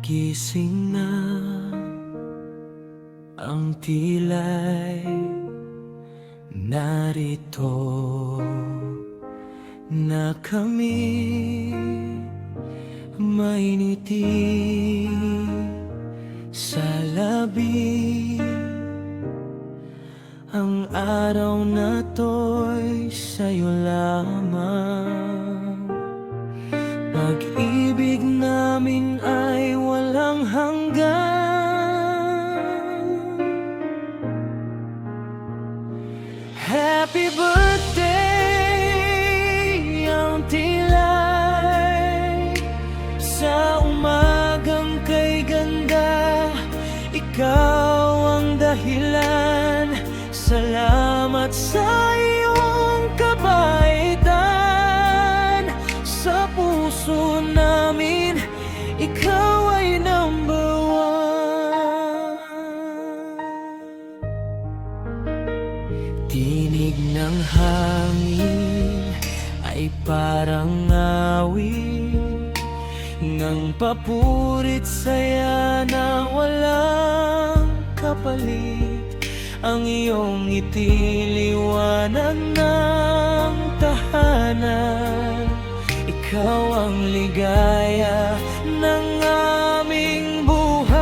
Nagising na ang tila'y narito na kami, may ngiti sa labi. Ang araw na to'y sa'yo lamang. Pag-ibig namin ay walang hanggan. Happy birthday, ang tila'y sa umagang kay ganda. Ikaw ang dahilan. Salamat sa iyong kabaitan. Sa puso namin, ikaw ay number one. Tinig ng hangin ay parang awit ngang papurit saya na walang kapalit. Ang iyong ngiti, liwanag ng tahanan. Ikaw ang ligaya ng aming buhay.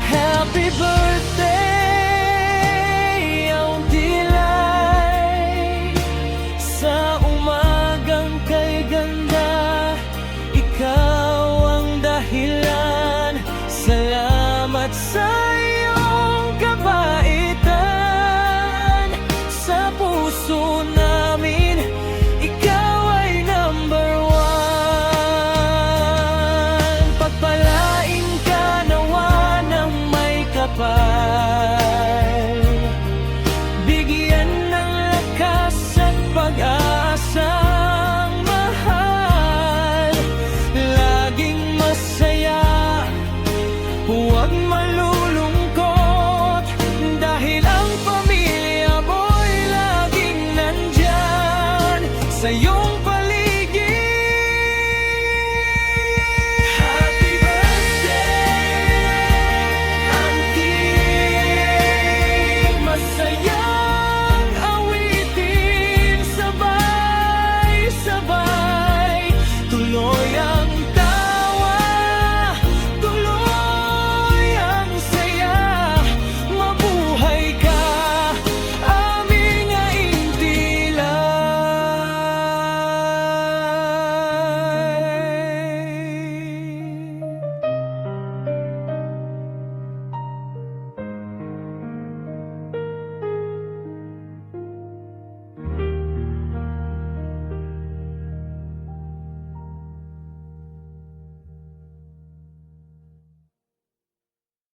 Happy birthday, ang tila'y sa umagang kay ganda. Ikaw ang dahilan. Salamat sa iyong kabaitan. Sa puso namin, ikaw ay number one. Pagpalain ka nawa ng may kapal. Bigyan ng lakas at pag-asang mahal. Laging masaya, huwag malulungkot, dahil ang pamilya mo'y laging nandyan sa'yo.